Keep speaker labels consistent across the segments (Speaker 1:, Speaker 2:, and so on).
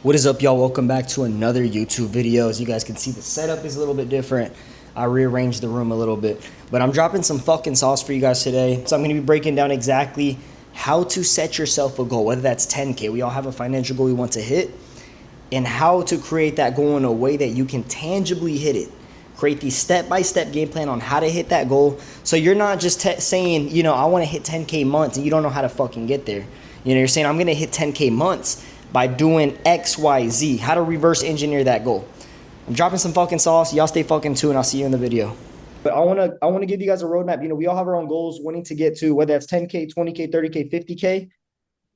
Speaker 1: What is up, y'all? Welcome back to another YouTube video. As you guys can see, the setup is a little bit different. I rearranged the room a little bit, but I'm dropping some fucking sauce for you guys today. So I'm going to be breaking down exactly how to set yourself a goal, whether that's 10K. We all have a financial goal we want to hit, and how to create that goal in a way that you can tangibly hit it. Create the step-by-step game plan on how to hit that goal. So you're not just saying, I want to hit 10K months and you don't know how to fucking get there. You're saying, I'm going to hit 10K months by doing X, Y, Z. How to reverse engineer that goal. I'm dropping some fucking sauce. Y'all stay fucking tuned. I'll see you in the video. But I wanna give you guys a roadmap. We all have our own goals, wanting to get to whether that's 10K, 20K, 30K, 50K.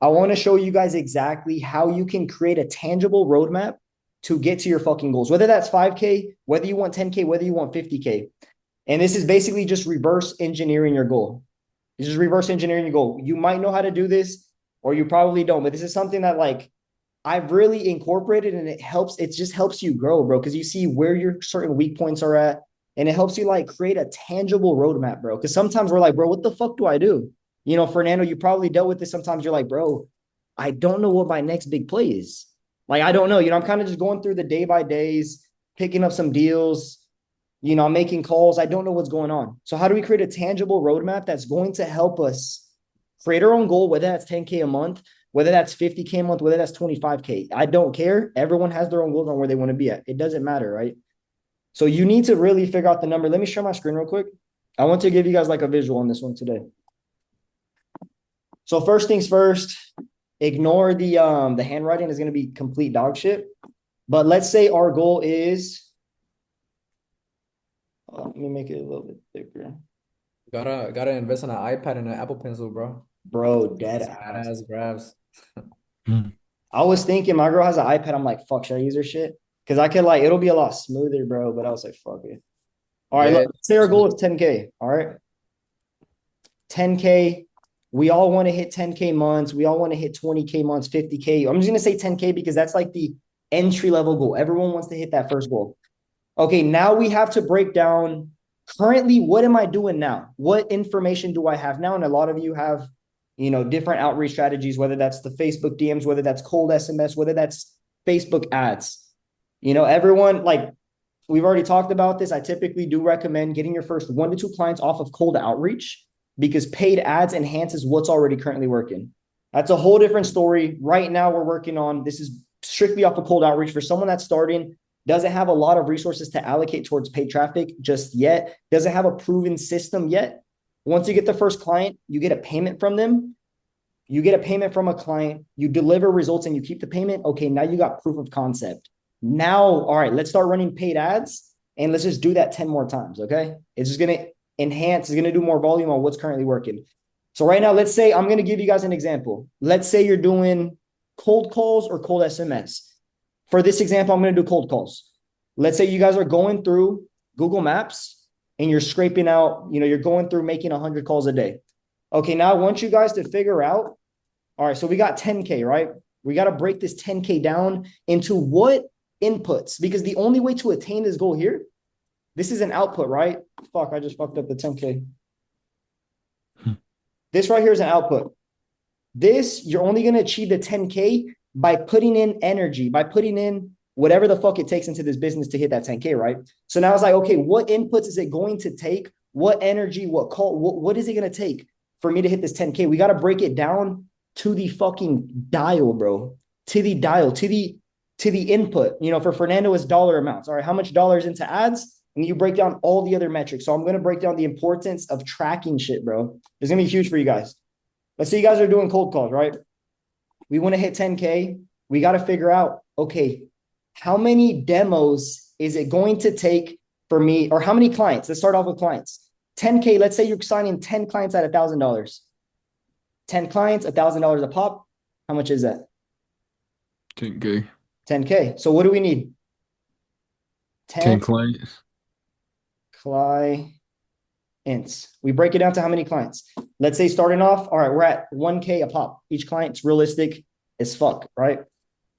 Speaker 1: I want to show you guys exactly how you can create a tangible roadmap to get to your fucking goals. Whether that's 5K, whether you want 10K, whether you want 50K. And this is basically just reverse engineering your goal. It's just reverse engineering your goal. You might know how to do this, or you probably don't, but this is something that I've really incorporated, and it just helps you grow, bro. Because you see where your certain weak points are at, and it helps you create a tangible roadmap, bro. Because sometimes we're like, bro, what the fuck do I do? Fernando, you probably dealt with this. Sometimes you're like, bro, I don't know what my next big play is. I don't know. I'm kind of just going through the day by days, picking up some deals. I'm making calls. I don't know what's going on. So how do we create a tangible roadmap that's going to help us create our own goal, whether that's 10K a month, whether that's 50K a month, whether that's 25K. I don't care. Everyone has their own goals on where they want to be at. It doesn't matter, right? So you need to really figure out the number. Let me share my screen real quick. I want to give you guys a visual on this one today. So first things first, ignore the handwriting is going to be complete dog shit. But let's say our goal is, let me make it a little bit thicker.
Speaker 2: Gotta invest in an iPad and an Apple Pencil, bro.
Speaker 1: Bro, dead ass.
Speaker 2: Grabs.
Speaker 1: I was thinking my girl has an iPad. I'm like, fuck, should I use her shit? Because I could it'll be a lot smoother, bro. But I was like, fuck it. All right,
Speaker 2: Yeah,
Speaker 1: look, let's say our goal is 10K. All right. 10K. We all want to hit 10K months. We all want to hit 20K months, 50K. I'm just going to say 10K because that's the entry level goal. Everyone wants to hit that first goal. Okay, now we have to break down currently, what am I doing now? What information do I have now? And a lot of you have, different outreach strategies, whether that's the Facebook DMs, whether that's cold SMS, whether that's Facebook ads. Everyone, we've already talked about this. I typically do recommend getting your first 1 to 2 clients off of cold outreach, because paid ads enhances what's already currently working. That's a whole different story. Right now, we're working on, this is strictly off of cold outreach for someone that's starting, doesn't have a lot of resources to allocate towards paid traffic just yet, doesn't have a proven system yet. Once you get the first client, you get a payment from them. You get a payment from a client, you deliver results, and you keep the payment. Okay, now you got proof of concept. Now, all right, let's start running paid ads, and let's just do that 10 more times, okay? It's just going to enhance, it's going to do more volume on what's currently working. So right now, let's say I'm going to give you guys an example. Let's say you're doing cold calls or cold SMS. For this example, I'm going to do cold calls. Let's say you guys are going through Google Maps and you're scraping out, you're going through making 100 calls a day. Okay, now I want you guys to figure out, all right, so we got 10K, right? We got to break this 10K down into what inputs, because the only way to attain this goal here, this is an output, right? Fuck, I just fucked up the 10K. This right here is an output. This, you're only going to achieve the 10K by putting in energy, by putting in whatever the fuck it takes into this business to hit that 10K, right? So now it's okay, what inputs is it going to take? What energy, what call, what is it going to take for me to hit this 10K? We got to break it down to the fucking dial, bro. To the dial, to the input. For Fernando, it's dollar amounts. All right, how much dollars into ads? And you break down all the other metrics. So I'm going to break down the importance of tracking shit, bro. It's going to be huge for you guys. Let's say you guys are doing cold calls, right? We want to hit 10K. We got to figure out, okay, how many demos is it going to take for me, or how many clients? Let's start off with clients. 10K, let's say you're signing 10 clients at $1,000. 10 clients, $1,000 a pop. How much is that?
Speaker 3: 10K.
Speaker 1: 10K. So what do we need?
Speaker 3: 10 clients.
Speaker 1: Clients. We break it down to how many clients. Let's say starting off, all right, we're at 1K a pop. Each client's realistic as fuck, right?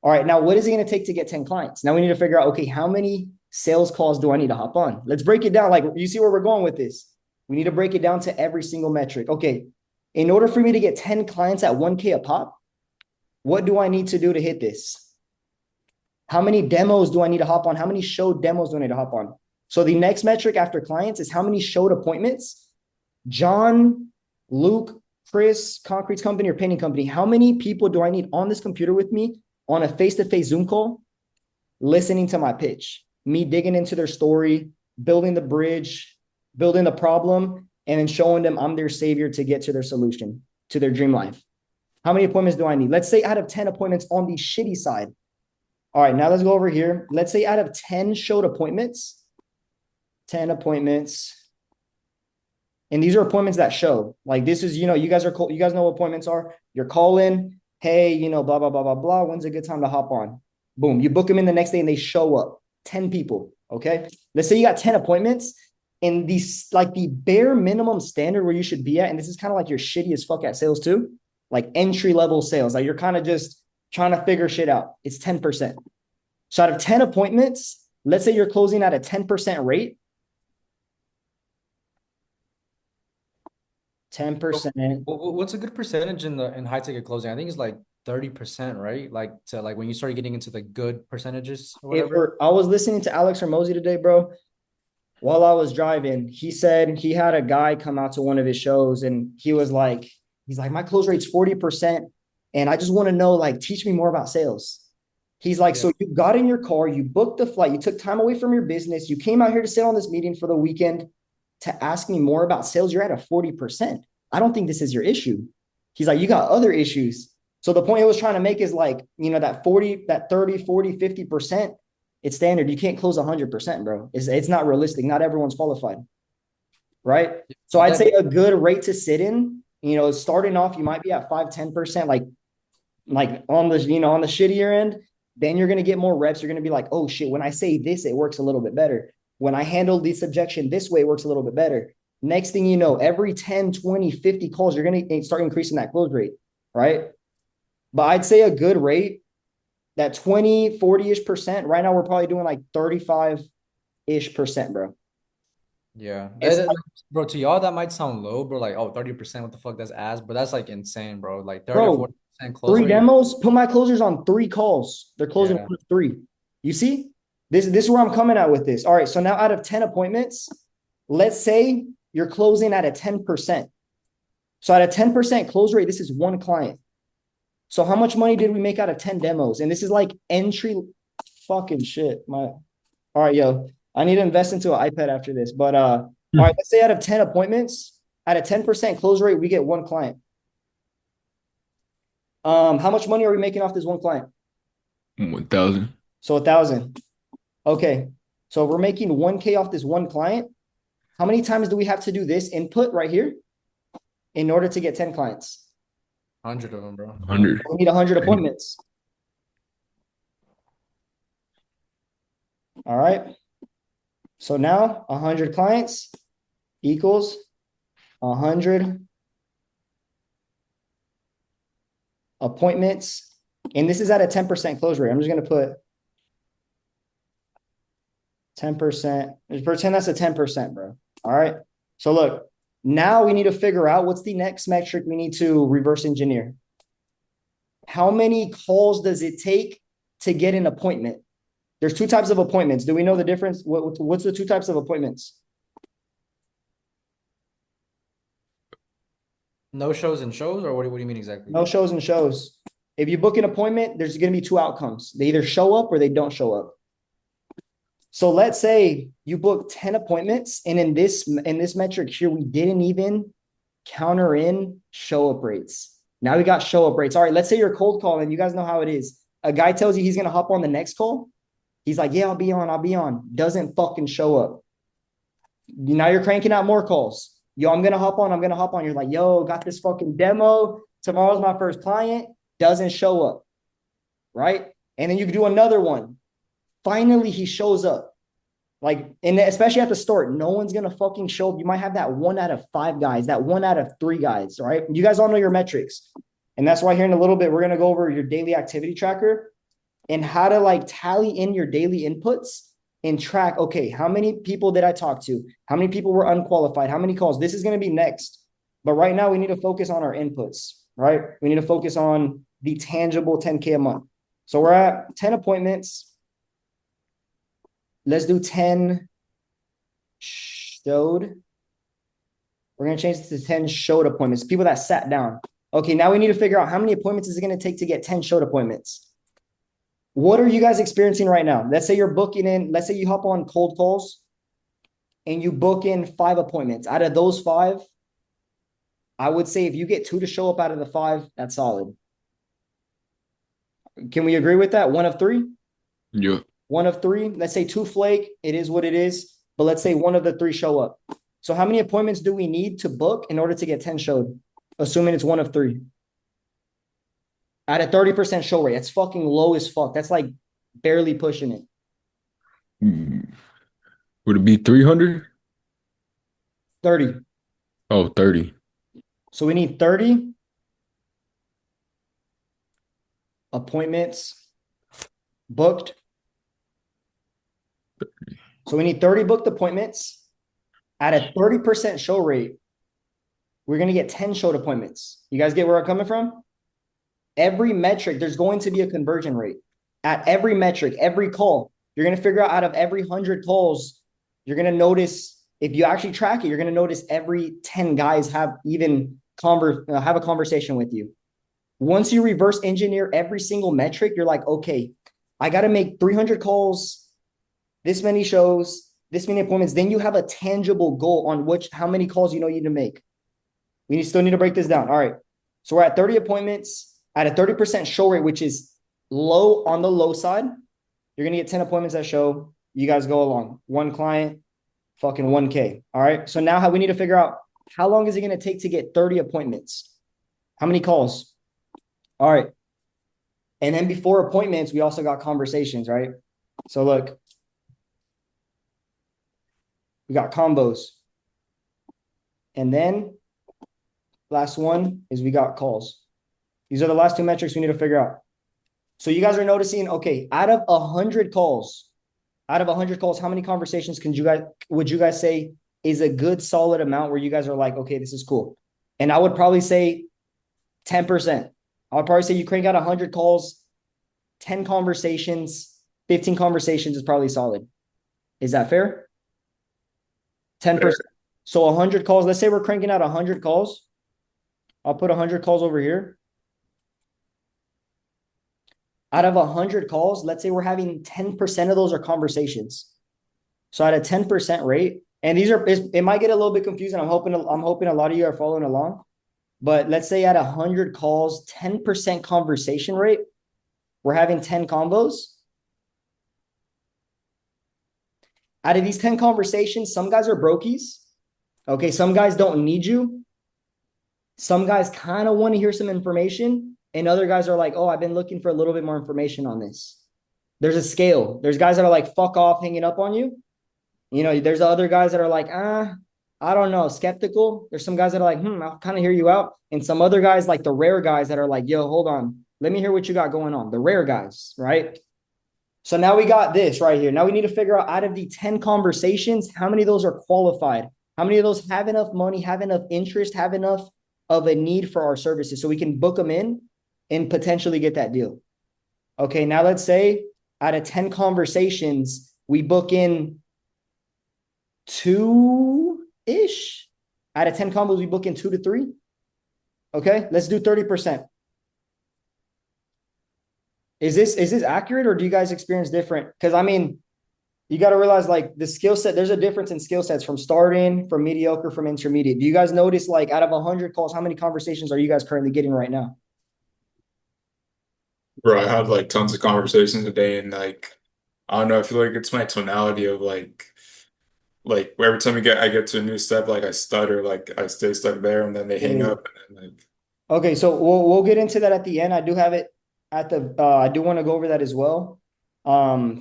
Speaker 1: All right, now what is it going to take to get 10 clients? Now we need to figure out, okay, how many sales calls do I need to hop on? Let's break it down. You see where we're going with this. We need to break it down to every single metric. Okay, in order for me to get 10 clients at 1K a pop, what do I need to do to hit this? How many demos do I need to hop on? How many showed demos do I need to hop on? So the next metric after clients is how many showed appointments. John, Luke, Chris, Concrete Company or Painting Company, how many people do I need on this computer with me on a face-to-face Zoom call, listening to my pitch, me digging into their story, building the bridge, building the problem, and then showing them I'm their savior to get to their solution, to their dream life. How many appointments do I need? Let's say out of 10 appointments on the shitty side. All right, now let's go over here. Let's say out of 10 showed appointments, 10 appointments, and these are appointments that show. Like this is, you guys know what appointments are. You're calling, hey, blah, blah, blah, blah, blah. When's a good time to hop on? Boom, you book them in the next day and they show up. 10 people, okay? Let's say you got 10 appointments and these, like the bare minimum standard where you should be at, and this is kind of like your shitty as fuck at sales too, like entry-level sales. Like you're kind of just trying to figure shit out. It's 10%. So out of 10 appointments, let's say you're closing at a 10% rate. 10%.
Speaker 2: What's a good percentage in high ticket closing? I think it's like 30%, right? Like when you start getting into the good percentages or whatever.
Speaker 1: I was listening to Alex Hormozy today, bro. While I was driving, he said he had a guy come out to one of his shows and he's like, my close rate's 40%. And I just want to know, like, teach me more about sales. He's like, so you got in your car, you booked the flight, you took time away from your business, you came out here to sit on this meeting for the weekend to ask me more about sales. You're at a 40%. I don't think this is your issue. He's like, you got other issues. So the point I was trying to make is like, that 40, that 30, 40, 50%, it's standard. You can't close 100%, bro. It's not realistic. Not everyone's qualified. Right. So I'd say a good rate to sit in, starting off, you might be at 5-10%, like on the, on the shittier end. Then you're going to get more reps. You're going to be like, oh shit, when I say this, it works a little bit better. When I handle this objection this way, it works a little bit better. Next thing you know, every 10, 20, 50 calls, you're going to start increasing that close rate, right? But I'd say a good rate, that 20, 40-ish percent. Right now, we're probably doing like 35-ish percent, bro.
Speaker 2: Yeah. Bro, to y'all, that might sound low, bro. Like, 30%, what the fuck, that's ass. But that's like insane, bro. Like 30 or 40% close rate.
Speaker 1: 3 demos, put my closers on 3 calls. They're closing 1 of 3. You see? This is where I'm coming at with this. All right, so now out of 10 appointments, let's say you're closing at a 10%. So at a 10% close rate, this is 1 client. So how much money did we make out of 10 demos? And this is like entry fucking shit. All right, yo, I need to invest into an iPad after this. But all right, let's say out of 10 appointments, at a 10% close rate, we get 1 client. How much money are we making off this 1 client?
Speaker 3: 1,000.
Speaker 1: So 1,000. Okay. So we're making 1K off this 1 client. How many times do we have to do this input right here in order to get 10 clients?
Speaker 2: 100 of them, bro.
Speaker 3: 100.
Speaker 1: We need 100 appointments. All right. So now 100 clients equals 100 appointments. And this is at a 10% close rate. I'm just going to put 10%. Just pretend that's a 10%, bro. All right. So look, now we need to figure out what's the next metric we need to reverse engineer. How many calls does it take to get an appointment? There's 2 types of appointments. Do we know the difference? What's the 2 types of appointments?
Speaker 2: No shows and shows, or what do you mean exactly?
Speaker 1: No shows and shows. If you book an appointment, there's going to be 2 outcomes. They either show up or they don't show up. So let's say you book 10 appointments, and in this metric here, we didn't even counter in show up rates. Now we got show up rates. All right, let's say you're cold calling. You guys know how it is. A guy tells you he's going to hop on the next call. He's like, yeah, I'll be on. Doesn't fucking show up. Now you're cranking out more calls. Yo, I'm going to hop on. You're like, yo, got this fucking demo. Tomorrow's my first client. Doesn't show up. Right? And then you can do another one. Finally, he shows up. Like, and especially at the start, no one's going to fucking show up. You might have that 1 out of 5 guys, that 1 out of 3 guys, right? You guys all know your metrics. And that's why here in a little bit, we're going to go over your daily activity tracker and how to like tally in your daily inputs and track, okay, how many people did I talk to? How many people were unqualified? How many calls? This is going to be next. But right now we need to focus on our inputs, right? We need to focus on the tangible 10K a month. So we're at 10 appointments. let's do 10 showed. We're going to change this to 10 showed appointments, people that sat down. Okay, now we need to figure out how many appointments is it going to take to get 10 showed appointments. What are you guys experiencing right now? Let's say you're booking in, let's say you hop on cold calls and you book in 5 appointments. Out of those 5, I would say if you get 2 to show up out of the 5, that's solid. Can we agree with that? 1 of 3?
Speaker 3: Yeah.
Speaker 1: 1 of 3. Let's say 2 flake. It is what it is. But let's say 1 of the 3 show up. So how many appointments do we need to book in order to get 10 showed? Assuming it's 1 of 3. At a 30% show rate. That's fucking low as fuck. That's like barely pushing it.
Speaker 3: Would it be 300?
Speaker 1: 30.
Speaker 3: Oh, 30.
Speaker 1: So we need 30 appointments booked. So we need 30 booked appointments. At a 30% show rate, we're going to get 10 showed appointments. You guys get where I'm coming from? Every metric, there's going to be a conversion rate. At every metric, every call, you're going to figure out of every 100 calls, you're going to notice, if you actually track it, you're going to notice every 10 guys have a conversation with you. Once you reverse engineer every single metric, you're like, okay, I got to make 300 calls, this many shows, this many appointments. Then you have a tangible goal on how many calls you need to make. We still need to break this down. All right. So we're at 30 appointments at a 30% show rate, which is low on the low side. You're going to get 10 appointments that show. You guys go along. 1 client, fucking 1K. All right. So now we need to figure out how long is it going to take to get 30 appointments? How many calls? All right. And then before appointments, we also got conversations, right? So look, we got combos. And then last one is we got calls. These are the last 2 metrics we need to figure out. So you guys are noticing, okay, out of 100 calls, how many conversations would you guys say is a good solid amount where you guys are like, okay, this is cool? And I would probably say 10%. I would probably say you crank out 100 calls, 10 conversations, 15 conversations is probably solid. Is that fair? 10%. So 100 calls, let's say we're cranking out 100 calls. I'll put 100 calls over here. Out of 100 calls, let's say we're having 10% of those are conversations. So at a 10% rate, and it might get a little bit confusing. I'm hoping a lot of you are following along. But let's say at 100 calls, 10% conversation rate, we're having 10 combos. Out of these 10 conversations, some guys are brokies. Okay, some guys don't need you. Some guys kind of want to hear some information. And other guys are like, oh, I've been looking for a little bit more information on this. There's a scale. There's guys that are like, fuck off, hanging up on you. There's other guys that are like, I don't know, skeptical. There's some guys that are like, I'll kind of hear you out. And some other guys, like the rare guys that are like, yo, hold on. Let me hear what you got going on. The rare guys, right? So now we got this right here. Now we need to figure out of the 10 conversations, how many of those are qualified? How many of those have enough money, have enough interest, have enough of a need for our services so we can book them in and potentially get that deal? Okay, now let's say out of 10 conversations, we book in 2-ish. Out of 10 combos, we book in 2 to 3. Okay, let's do 30%. Is this accurate, or do you guys experience different? Because you got to realize like the skill set, there's a difference in skill sets from starting, from mediocre, from intermediate. Do you guys notice like out of 100 calls, how many conversations are you guys currently getting right now?
Speaker 4: Bro, I have like tons of conversations a day, and like I don't know, I feel like it's my tonality of like every time I get to a new step, like I stutter, like I stay stuck there, and then they hang up, and then like
Speaker 1: Okay, so we'll get into that at the end. I do have it I do want to go over that as well.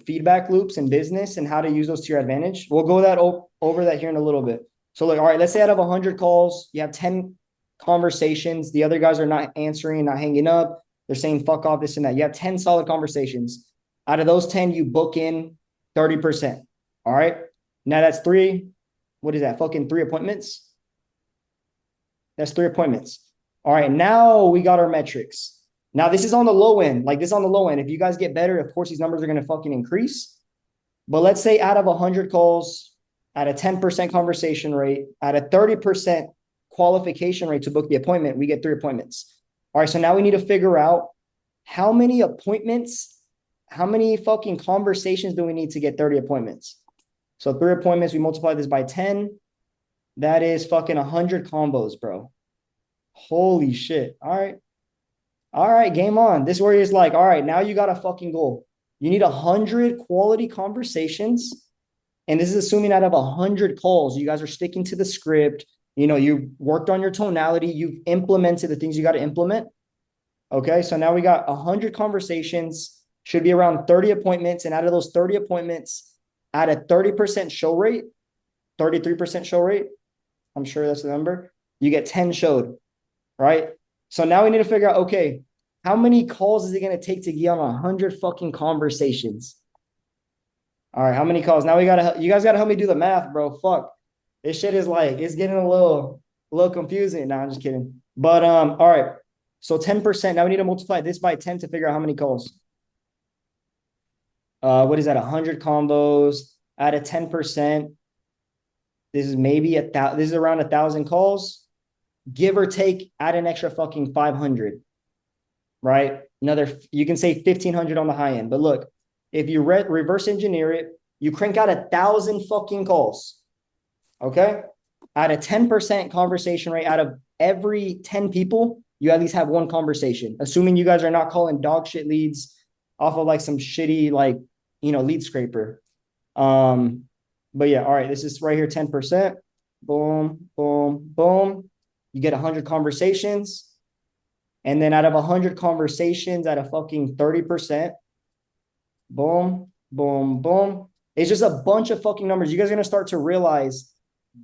Speaker 1: Feedback loops in business and how to use those to your advantage. We'll go over that here in a little bit. So look, all right, let's say out of 100 calls, you have 10 conversations. The other guys are not answering, not hanging up. They're saying fuck off, this and that. You have 10 solid conversations. Out of those 10, you book in 30%. All right. Now that's 3. What is that? Fucking 3 appointments. That's 3 appointments. All right. Now we got our metrics. Now this is on the low end. Like this is on the low end. If you guys get better, of course, these numbers are going to fucking increase. But let's say out of 100 calls, at a 10% conversation rate, at a 30% qualification rate to book the appointment, we get 3 appointments. All right, so now we need to figure out how many appointments, how many fucking conversations do we need to get 30 appointments? So 3 appointments, we multiply this by 10. That is fucking 100 combos, bro. Holy shit. All right. All right, game on. This where it's like, all right, now you got a fucking goal. You need 100 quality conversations. And this is assuming out of 100 calls, you guys are sticking to the script. You know, you worked on your tonality. You've implemented the things you got to implement. Okay, so now we got 100 conversations, should be around 30 appointments. And out of those 30 appointments, at a 30% show rate, 33% show rate, I'm sure that's the number, you get 10 showed, right? So now we need to figure out, okay, how many calls is it going to take to get on 100 fucking conversations? All right, how many calls? Now you guys got to help me do the math, bro. Fuck. This shit is like, it's getting a little confusing. No, I'm just kidding. But, all right. So 10%. Now we need to multiply this by 10 to figure out how many calls. What is that? 100 combos at a 10%. This is maybe this is around 1,000 calls, give or take, add an extra fucking 500, right? You can say 1,500 on the high end. But look, if you reverse engineer it, you crank out 1,000 fucking calls, okay? At a 10% conversation rate, out of every 10 people, you at least have 1 conversation, assuming you guys are not calling dog shit leads off of like some shitty, like, you know, lead scraper. But yeah, all right, this is right here, 10%. Boom, boom, boom. You get 100 conversations. And then out of 100 conversations at a fucking 30%, boom, boom, boom. It's just a bunch of fucking numbers. You guys are going to start to realize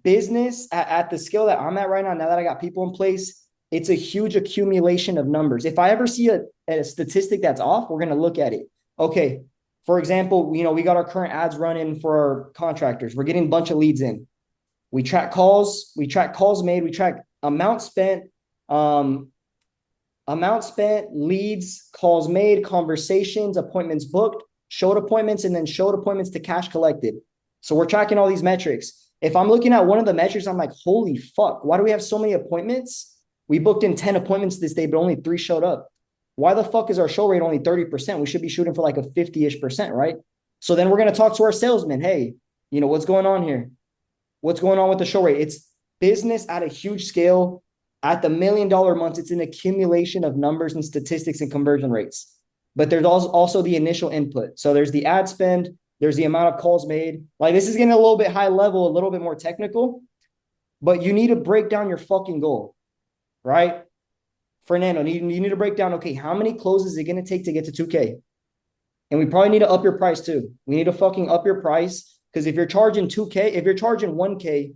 Speaker 1: business at the scale that I'm at right now that I got people in place, it's a huge accumulation of numbers. If I ever see a statistic that's off, we're going to look at it. Okay, for example, you know, we got our current ads running for our contractors. We're getting a bunch of leads in. We track calls made, we track amount spent, leads, calls made, conversations, appointments booked, showed appointments, and then showed appointments to cash collected. So we're tracking all these metrics. If I'm looking at one of the metrics, I'm like, holy fuck, why do we have so many appointments? We booked in 10 appointments this day, but only 3 showed up. Why the fuck is our show rate only 30%? We should be shooting for like a 50-ish%, right? So then we're going to talk to our salesman. Hey, you know, what's going on here? What's going on with the show rate? It's business at a huge scale. At the $1 million months, it's an accumulation of numbers and statistics and conversion rates. But there's also the initial input. So there's the ad spend. There's the amount of calls made. Like, this is getting a little bit high level, a little bit more technical. But you need to break down your fucking goal, right? Fernando, you need to break down, okay, how many closes is it going to take to get to 2K? And we probably need to up your price too. We need to fucking up your price, because if you're charging 2K, if you're charging 1K,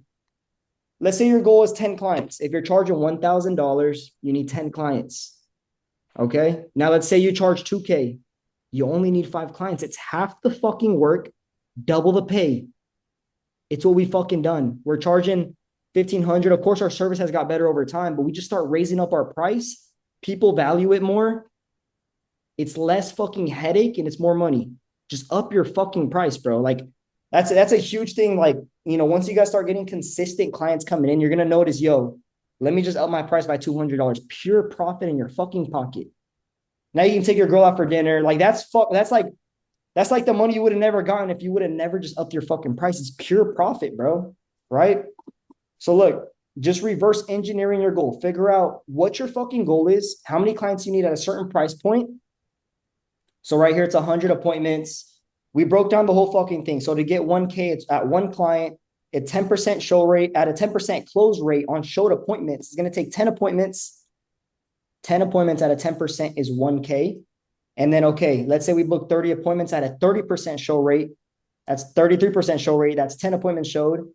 Speaker 1: let's say your goal is 10 clients. If you're charging $1,000, you need 10 clients. Okay? Now let's say you charge 2K. You only need 5 clients. It's half the fucking work, double the pay. It's what we fucking done. We're charging $1,500. Of course, our service has got better over time, but we just start raising up our price. People value it more. It's less fucking headache and it's more money. Just up your fucking price, bro. Like, that's a huge thing. Like, you know, once you guys start getting consistent clients coming in, you're going to notice, yo, let me just up my price by $200. Pure profit in your fucking pocket. Now you can take your girl out for dinner. Like, that's like the money you would have never gotten if you would have never just upped your fucking price. It's pure profit, bro. Right? So look, just reverse engineering your goal. Figure out what your fucking goal is, how many clients you need at a certain price point. So right here, it's 100 appointments. We broke down the whole fucking thing. So to get 1K, it's at 1 client, at 10% show rate, at a 10% close rate on showed appointments. It's going to take 10 appointments. 10 appointments at a 10% is 1K. And then, okay, let's say we book 30 appointments at a 30% show rate. That's 33% show rate. That's 10 appointments showed.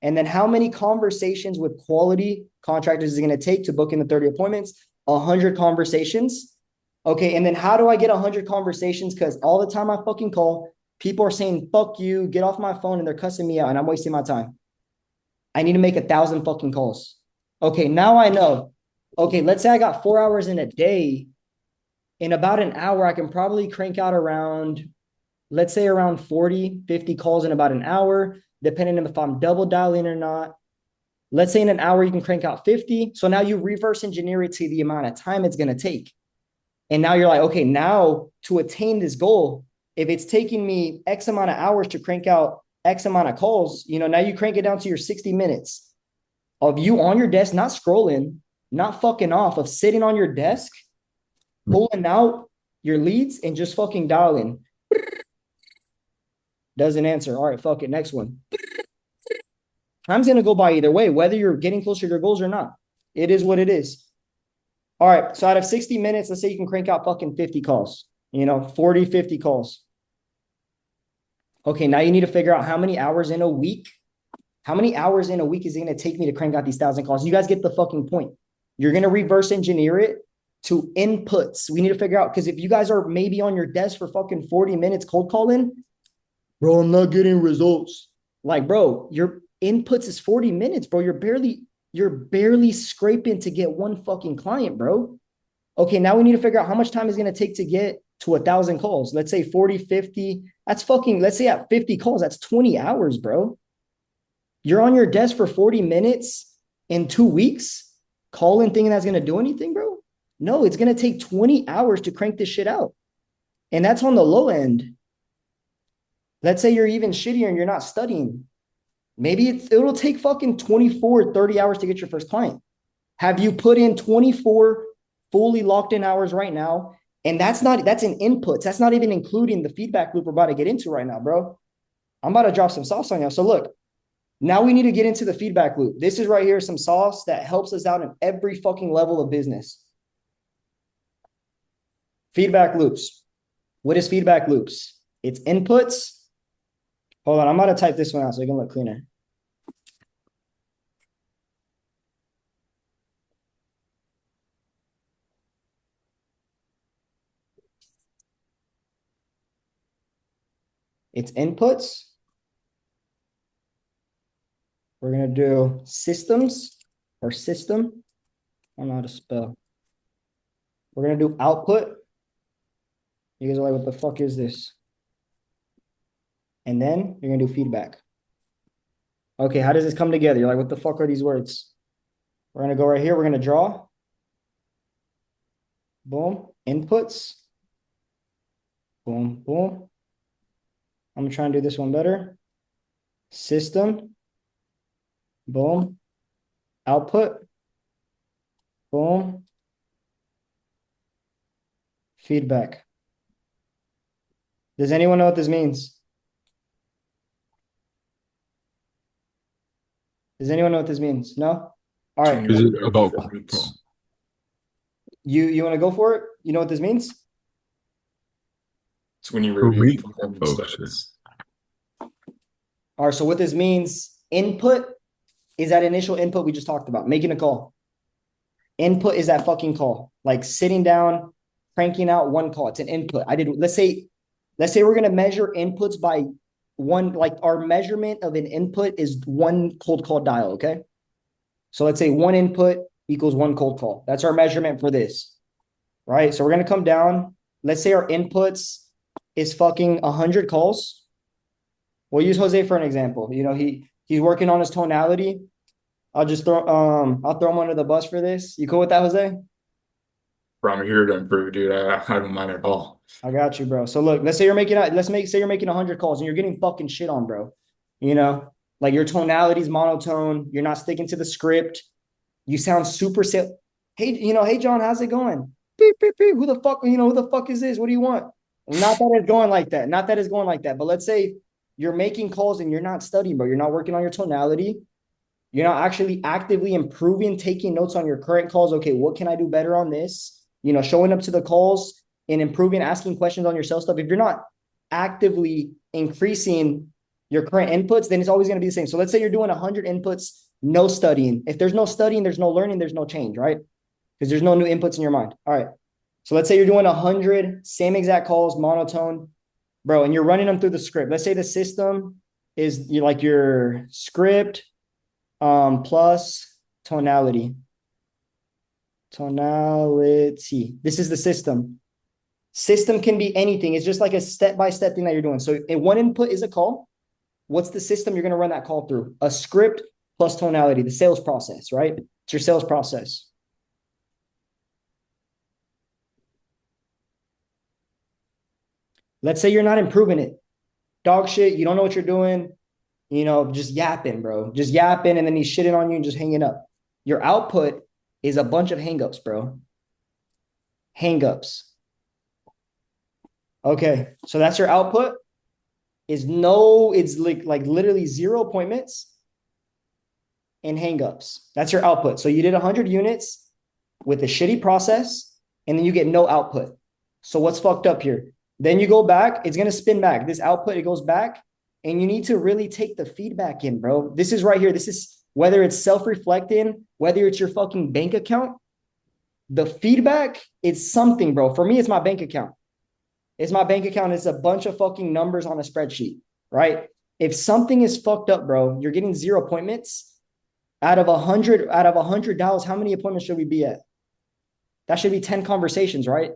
Speaker 1: And then how many conversations with quality contractors is it going to take to book in the 30 appointments? 100 conversations. Okay, and then how do I get 100 conversations? Because all the time I fucking call, people are saying, fuck you, get off my phone, and they're cussing me out, and I'm wasting my time. I need to make 1,000 fucking calls. Okay, now I know. Okay, let's say I got 4 hours in a day. In about an hour, I can probably crank out around let's say around 40, 50 calls in about an hour, depending on if I'm double dialing or not. Let's say in an hour, you can crank out 50. So now you reverse engineer it to the amount of time it's going to take. And now you're like, okay, now to attain this goal, if it's taking me X amount of hours to crank out X amount of calls, now you crank it down to your 60 minutes of you on your desk, not scrolling, not fucking off, of sitting on your desk, pulling out your leads and just fucking dialing. Doesn't answer. All right, fuck it. Next one. Time's going to go by either way, whether you're getting closer to your goals or not. It is what it is. All right. So out of 60 minutes, let's say you can crank out fucking 50 calls, 40, 50 calls. Okay. Now you need to figure out how many hours in a week is it going to take me to crank out these 1,000 calls? You guys get the fucking point. You're going to reverse engineer it to inputs. We need to figure out, because if you guys are maybe on your desk for fucking 40 minutes cold calling, bro, I'm not getting results. Like, bro, your inputs is 40 minutes, bro. You're barely scraping to get one fucking client, bro. Okay, now we need to figure out how much time is going to take to get to 1,000 calls. Let's say 40, 50. That's fucking, let's say at 50 calls, that's 20 hours, bro. You're on your desk for 40 minutes in 2 weeks, calling, thinking that's going to do anything, bro? No, it's going to take 20 hours to crank this shit out. And that's on the low end. Let's say you're even shittier and you're not studying. Maybe it'll take fucking 24, 30 hours to get your first client. Have you put in 24 fully locked in hours right now? And that's in inputs. That's not even including the feedback loop we're about to get into right now, bro. I'm about to drop some sauce on you. So look, now we need to get into the feedback loop. This is right here, some sauce that helps us out in every fucking level of business. Feedback loops. What is feedback loops? It's inputs. Hold on, I'm going to type this one out so it can look cleaner. It's inputs. We're going to do systems or system. I don't know how to spell. We're going to do output. You guys are like, what the fuck is this? And then you're going to do feedback. Okay, how does this come together? You're like, what the fuck are these words? We're going to go right here. We're going to draw. Boom. Inputs. Boom, boom. I'm going to try and do this one better. System. Boom. Output. Boom. Feedback. Does anyone know what this means? Does anyone know what this means? No? All right.
Speaker 3: Is it about
Speaker 1: You want to go for it? You know what this means?
Speaker 4: It's when you
Speaker 3: per
Speaker 4: review
Speaker 3: week?
Speaker 4: performance
Speaker 3: Oh, shit.
Speaker 4: studies.
Speaker 1: All right. So what this means, input is that initial input we just talked about, making a call. Input is that fucking call, like sitting down, cranking out one call. It's an input. Let's say we're going to measure inputs by one, like our measurement of an input is one cold call dial. Okay. So let's say one input equals one cold call. That's our measurement for this. Right. So we're going to come down. Let's say our inputs is fucking 100 calls. We'll use Jose for an example. He's working on his tonality. I'll throw him under the bus for this. You cool with that, Jose?
Speaker 4: Bro, I'm here to improve, dude. I don't mind at all.
Speaker 1: I got you, bro. So look, say you're making 100 calls and you're getting fucking shit on, bro. Like your tonality's monotone. You're not sticking to the script. You sound super hey John, how's it going? Beep, beep, beep. Who the fuck is this? What do you want? Not that it's going like that. Not that it's going like that. But let's say you're making calls and you're not studying, bro. You're not working on your tonality. You're not actually actively improving, taking notes on your current calls. Okay, what can I do better on this? Showing up to the calls and improving, asking questions on your sales stuff. If you're not actively increasing your current inputs, then it's always going to be the same. So let's say you're doing 100 inputs, no studying. If there's no studying, there's no learning, there's no change, right? Because there's no new inputs in your mind. All right. So let's say you're doing 100, same exact calls, monotone, bro, and you're running them through the script. Let's say the system is your script plus tonality. Tonality. This is the system. System can be anything. It's just like a step-by-step thing that you're doing. So in one input is a call. What's the system you're going to run that call through? A script plus tonality, the sales process, right? It's your sales process. Let's say you're not improving it. Dog shit, you don't know what you're doing, just yapping, bro. Just yapping, and then he's shitting on you and just hanging up. Your output is a bunch of hangups, bro. Hangups. Okay, so that's your output. It's like literally 0 appointments and hangups. That's your output. So you did 100 units with a shitty process, and then you get no output. So what's fucked up here? Then you go back, it's gonna spin back. This output, it goes back, and you need to really take the feedback in, bro. This is right here. This is whether it's self-reflecting, whether it's your fucking bank account. The feedback is something, bro. For me, it's my bank account. It's my bank account. It's a bunch of fucking numbers on a spreadsheet, right? If something is fucked up, bro, you're getting 0 appointments. Out of $100, how many appointments should we be at? That should be 10 conversations, right?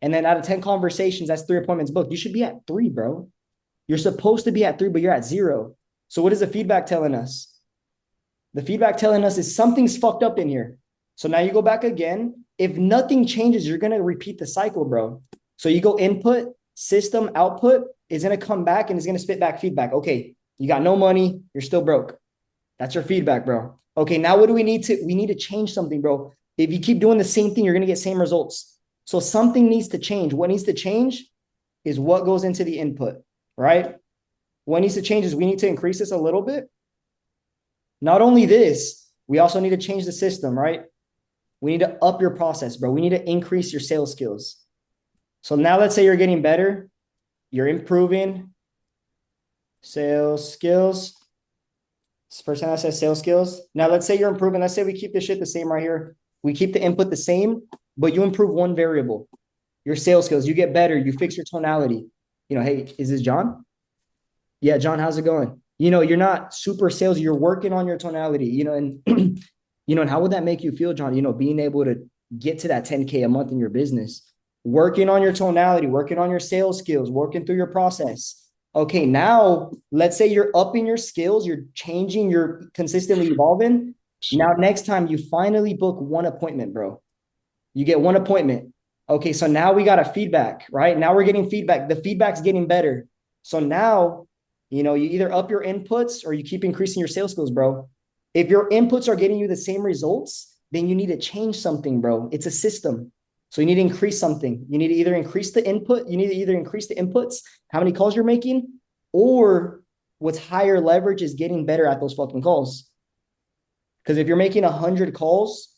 Speaker 1: And then out of 10 conversations, that's 3 appointments booked. You should be at 3, bro. You're supposed to be at 3, but you're at 0. So what is the feedback telling us? The feedback telling us is something's fucked up in here. So now you go back again. If nothing changes, you're going to repeat the cycle, bro. So you go input, system, output is going to come back and it's going to spit back feedback. Okay, you got no money. You're still broke. That's your feedback, bro. Okay, now what do we need to? We need to change something, bro. If you keep doing the same thing, you're going to get same results. So something needs to change. What needs to change is what goes into the input, right? What needs to change is we need to increase this a little bit. Not only this, we also need to change the system, right? We need to up your process, bro. We need to increase your sales skills. So now let's say you're getting better. You're improving sales skills. This person that says sales skills. Now let's say you're improving. Let's say we keep this shit the same right here. We keep the input the same, but you improve one variable. Your sales skills. You get better. You fix your tonality. Hey, is this John? Yeah, John, how's it going? You're not super salesy. You're working on your tonality, and and how would that make you feel, John? Being able to get to that 10K a month in your business, working on your tonality, working on your sales skills, working through your process. Okay, now let's say you're upping your skills, you're changing, you're consistently evolving. Now, next time you finally book 1 appointment, bro, you get 1 appointment. Okay, so now we got a feedback, right? Now we're getting feedback. The feedback's getting better. So now, you either up your inputs or you keep increasing your sales skills, bro. If your inputs are getting you the same results, then you need to change something, bro. It's a system. So you need to increase something. You need to either increase the input, you need to either increase the inputs, how many calls you're making, or what's higher leverage is getting better at those fucking calls. Because if you're making 100 calls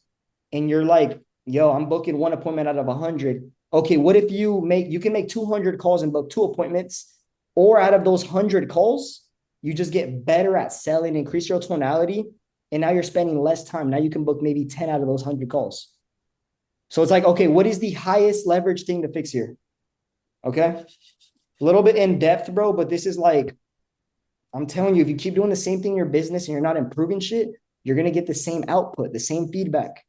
Speaker 1: and you're like, yo, I'm booking 1 appointment out of 100. Okay, what if you can make 200 calls and book 2 appointments, or out of those 100 calls, you just get better at selling, increase your tonality, and now you're spending less time. Now you can book maybe 10 out of those 100 calls. So it's like, okay, what is the highest leverage thing to fix here? Okay. A little bit in depth, bro, but this is like, I'm telling you, if you keep doing the same thing in your business and you're not improving shit, you're going to get the same output, the same feedback.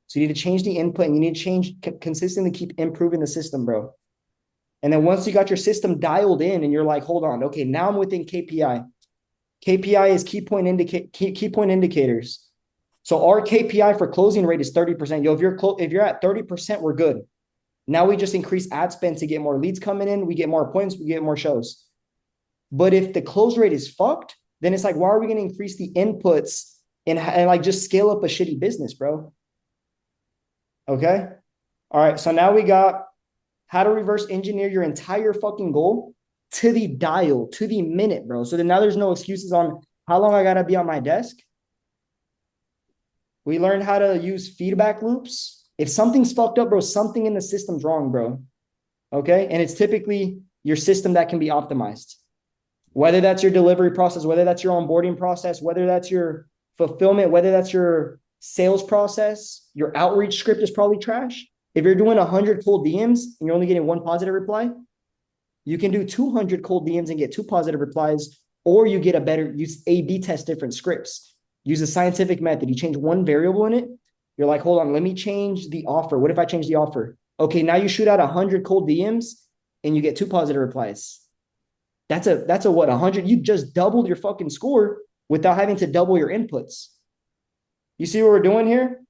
Speaker 1: So you need to change the input and you need to consistently keep improving the system, bro. And then once you got your system dialed in and you're like, hold on, okay, now I'm within KPI. KPI is key point indicators. So our KPI for closing rate is 30%. Yo, if you're at 30%, we're good. Now we just increase ad spend to get more leads coming in. We get more appointments. We get more shows. But if the close rate is fucked, then it's like, why are we going to increase the inputs and like just scale up a shitty business, bro? Okay. All right. So now we got how to reverse engineer your entire fucking goal to the dial, to the minute, bro. So then now there's no excuses on how long I got to be on my desk. We learned how to use feedback loops. If something's fucked up, bro, something in the system's wrong, bro. Okay. And it's typically your system that can be optimized. Whether that's your delivery process, whether that's your onboarding process, whether that's your fulfillment, whether that's your sales process, your outreach script is probably trash. If you're doing 100 cold DMs and you're only getting 1 positive reply, you can do 200 cold DMs and get 2 positive replies, or you get use A/B test different scripts. Use a scientific method. You change 1 variable in it. You're like, hold on, let me change the offer. What if I change the offer? Okay, now you shoot out 100 cold DMs and you get 2 positive replies. That's a what, 100? You just doubled your fucking score without having to double your inputs. You see what we're doing here?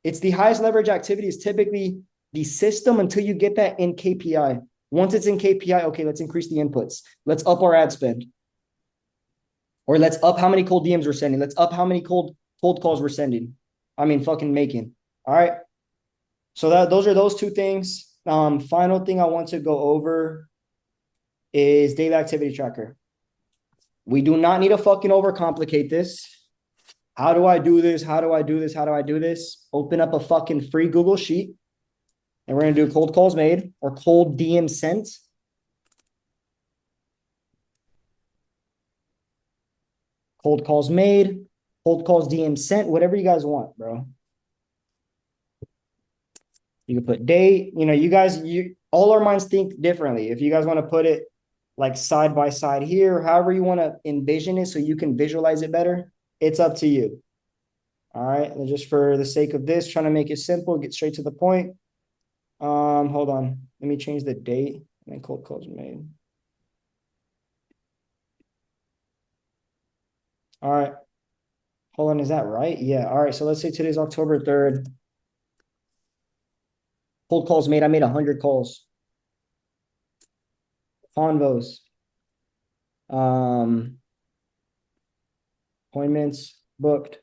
Speaker 1: It's the highest leverage activity is typically the system until you get that in KPI. Once it's in KPI, okay, let's increase the inputs. Let's up our ad spend. Or let's up how many cold DMs we're sending. Let's up how many cold calls we're sending. I mean, fucking making. All right. So those are those two things. Final thing I want to go over is daily activity tracker. We do not need to fucking overcomplicate this. How do I do this? How do I do this? How do I do this? Open up a fucking free Google sheet and we're going to do cold calls made or cold DM sent. Cold calls made, cold calls DM sent, whatever you guys want, bro. You can put date, all our minds think differently. If you guys want to put it like side by side here, however you want to envision it so you can visualize it better, it's up to you. All right, and just for the sake of this, trying to make it simple, get straight to the point. Hold on, let me change the date and then cold calls made. All right, hold on, is that right? Yeah, all right, so let's say today's October 3rd. Cold calls made, I made 100 calls. Convos. Appointments booked.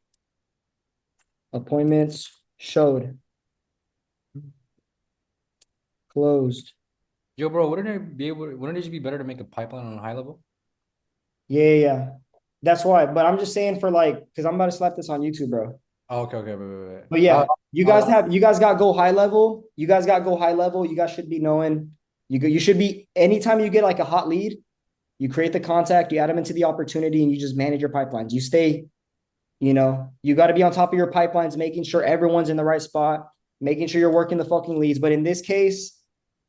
Speaker 1: Appointments showed. Closed.
Speaker 2: Yo, bro, wouldn't it just be better to make a pipeline on a high level?
Speaker 1: Yeah. That's why. But I'm just saying for because I'm about to slap this on YouTube, bro.
Speaker 2: Oh, okay. Wait.
Speaker 1: But yeah, you guys got go high level. You guys got go high level. You guys should be knowing. You should be, anytime you get like a hot lead, you create the contact, you add them into the opportunity, and you just manage your pipelines. You stay, you got to be on top of your pipelines, making sure everyone's in the right spot, making sure you're working the fucking leads. But in this case,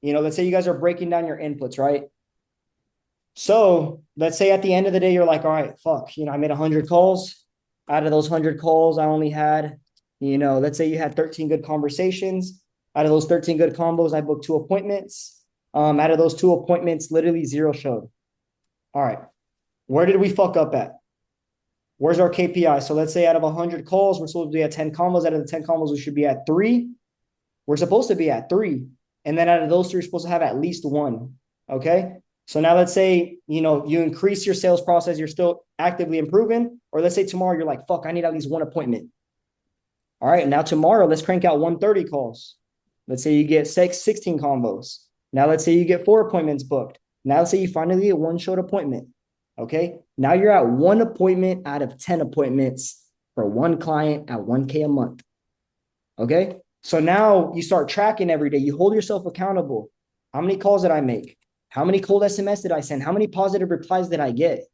Speaker 1: let's say you guys are breaking down your inputs, right? So let's say at the end of the day, you're like, all right, fuck, I made 100 calls. Out of those 100 calls, I only had, let's say you had 13 good conversations. Out of those 13 good combos, I booked 2 appointments. Out of those 2 appointments, literally 0 showed. All right, where did we fuck up at? Where's our KPI? So let's say out of 100 calls, we're supposed to be at 10 combos. Out of the 10 combos, we should be at 3. We're supposed to be at 3. And then out of those 3, you're supposed to have at least 1. Okay. So now let's say, you increase your sales process, you're still actively improving. Or let's say tomorrow you're like, fuck, I need at least 1 appointment. All right. Now tomorrow, let's crank out 130 calls. Let's say you get 16 combos. Now let's say you get 4 appointments booked. Now let's say you finally get 1 short appointment. Okay. Now you're at 1 appointment out of 10 appointments for 1 client at 1K a month. Okay. So now you start tracking every day. You hold yourself accountable. How many calls did I make? How many cold SMS did I send? How many positive replies did I get?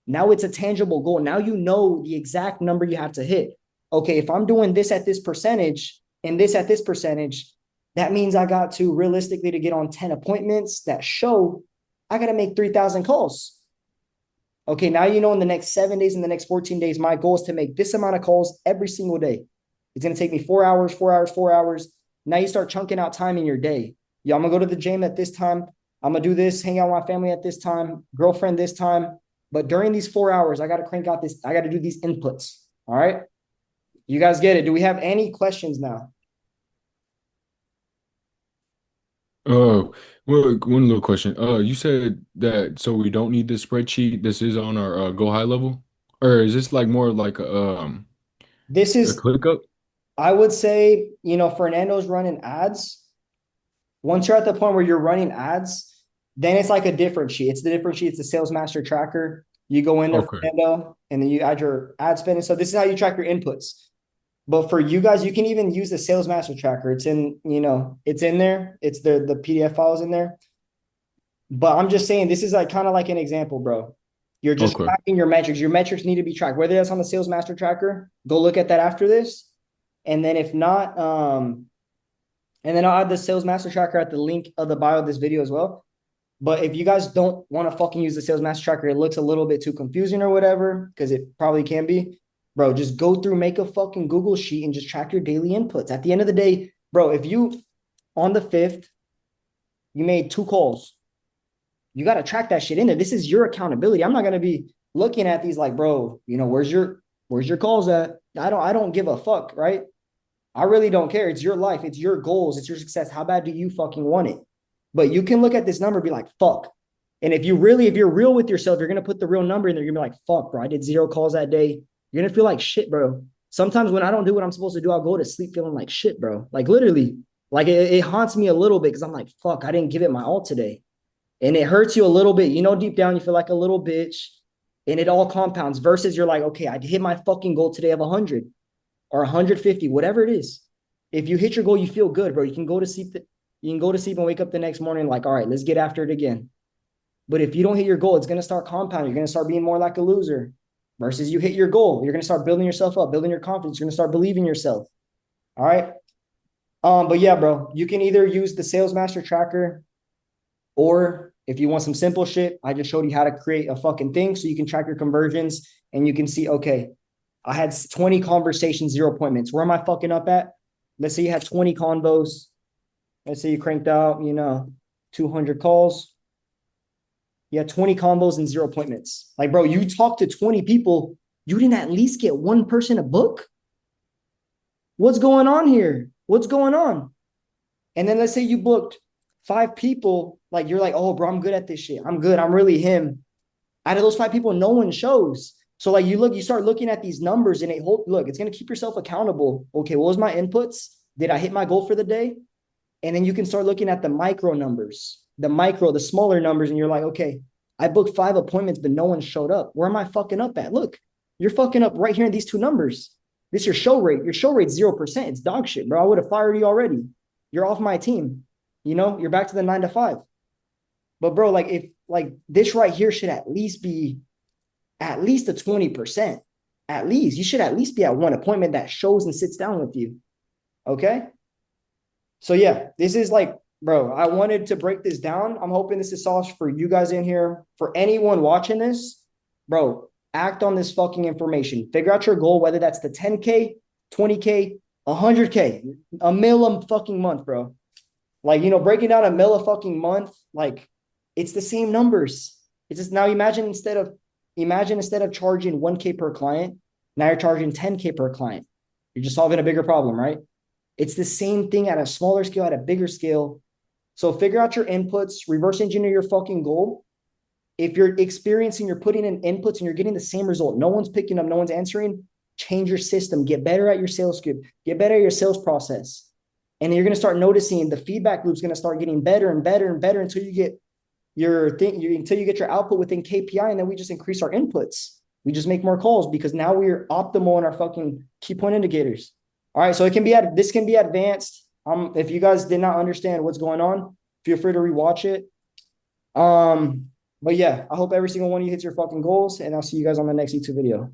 Speaker 1: Now it's a tangible goal. Now you know the exact number you have to hit. Okay, if I'm doing this at this percentage and this at this percentage, that means I got to realistically to get on 10 appointments that show I got to make 3,000 calls. Okay, now in the next 7 days, in the next 14 days, my goal is to make this amount of calls every single day. It's going to take me 4 hours, 4 hours, 4 hours. Now you start chunking out time in your day. Yeah, I'm going to go to the gym at this time. I'm going to do this, hang out with my family at this time, girlfriend this time. But during these 4 hours, I got to crank out I got to do these inputs. All right. You guys get it. Do we have any questions now?
Speaker 3: Well, one little question. You said that so we don't need this spreadsheet. This is on our go high level, or is this like more like
Speaker 1: This
Speaker 3: a
Speaker 1: is,
Speaker 3: ClickUp?
Speaker 1: I would say, Fernando's running ads. Once you're at the point where you're running ads, then it's like a different sheet. It's the different sheet. It's the Sales Master Tracker. You go in there,
Speaker 3: Okay.
Speaker 1: Fernando, and then you add your ad spend. And so this is how you track your inputs. But for you guys, you can even use the Sales Master Tracker. It's in, it's in there. It's the PDF files in there. But I'm just saying, this is like kind of like an example, bro. You're just
Speaker 3: Okay.
Speaker 1: tracking your metrics. Your metrics need to be tracked. Whether that's on the Sales Master Tracker, go look at that after this. And then if not, and then I'll add the Sales Master Tracker at the link of the bio of this video as well. But if you guys don't want to fucking use the Sales Master Tracker, it looks a little bit too confusing or whatever, because it probably can be. Bro, just go through, make a fucking Google sheet and just track your daily inputs. At the end of the day, bro, if you On the 5th, you made 2 calls. You got to track that shit in there. This is your accountability. I'm not going to be looking at these like, bro, where's your calls at? I don't give a fuck, right? I really don't care. It's your life. It's your goals. It's your success. How bad do you fucking want it? But you can look at this number and be like, fuck. And if you're real with yourself, you're going to put the real number in there. You're going to be like, fuck, bro. I did 0 calls that day. You're going to feel like shit, bro. Sometimes when I don't do what I'm supposed to do, I'll go to sleep feeling like shit, bro. Like literally, like it haunts me a little bit because I'm like, fuck, I didn't give it my all today. And it hurts you a little bit. Deep down, you feel like a little bitch and it all compounds versus you're like, okay, I hit my fucking goal today of 100 or 150, whatever it is. If you hit your goal, you feel good, bro. You can go to sleep. You can go to sleep and wake up the next morning like, all right, let's get after it again. But if you don't hit your goal, it's going to start compounding. You're going to start being more like a loser versus you hit your goal. You're going to start building yourself up, building your confidence. You're going to start believing yourself. All right. But yeah, bro, you can either use the Sales Master Tracker, or if you want some simple shit, I just showed you how to create a fucking thing so you can track your conversions and you can see, okay, I had 20 conversations, 0 appointments. Where am I fucking up at? Let's say you had 20 convos. Let's say you cranked out, 200 calls. You had 20 combos and 0 appointments. Like, bro, you talked to 20 people. You didn't at least get one person a book? What's going on here? What's going on? And then let's say you booked 5 people. Like, you're like, oh, bro, I'm good at this shit. I'm good. I'm really him. Out of those 5 people, no one shows. So like you start looking at these numbers and it's going to keep yourself accountable. Okay, what was my inputs? Did I hit my goal for the day? And then you can start looking at the micro numbers, the smaller numbers. And you're like, okay, I booked 5 appointments, but no one showed up. Where am I fucking up at? Look, you're fucking up right here in these 2 numbers. This is your show rate. Your show rate's 0%. It's dog shit, bro. I would have fired you already. You're off my team. You're back to the 9 to 5. But bro, like if like this right here should at least be at least a 20%. At least you should at least be at 1 appointment that shows and sits down with you. Okay. So yeah, this is like, bro, I wanted to break this down. I'm hoping this is sauce for you guys in here. For anyone watching this, bro, act on this fucking information. Figure out your goal, whether that's the 10K, 20K, 100K, a mil a fucking month, bro. Like, breaking down a mil a fucking month, like it's the same numbers. It's just now imagine instead of charging 1K per client, now you're charging 10K per client. You're just solving a bigger problem, right? It's the same thing at a smaller scale, at a bigger scale. So figure out your inputs, reverse engineer your fucking goal. If you're putting in inputs and you're getting the same result, no one's picking up, no one's answering, change your system, get better at your sales script, get better at your sales process. And you're going to start noticing the feedback loop's going to start getting better and better and better until you get your output within KPI, and then we just increase our inputs. We just make more calls because now we're optimal in our fucking key point indicators. All right, so this can be advanced. If you guys did not understand what's going on, feel free to rewatch it. But yeah, I hope every single one of you hits your fucking goals, and I'll see you guys on the next YouTube video.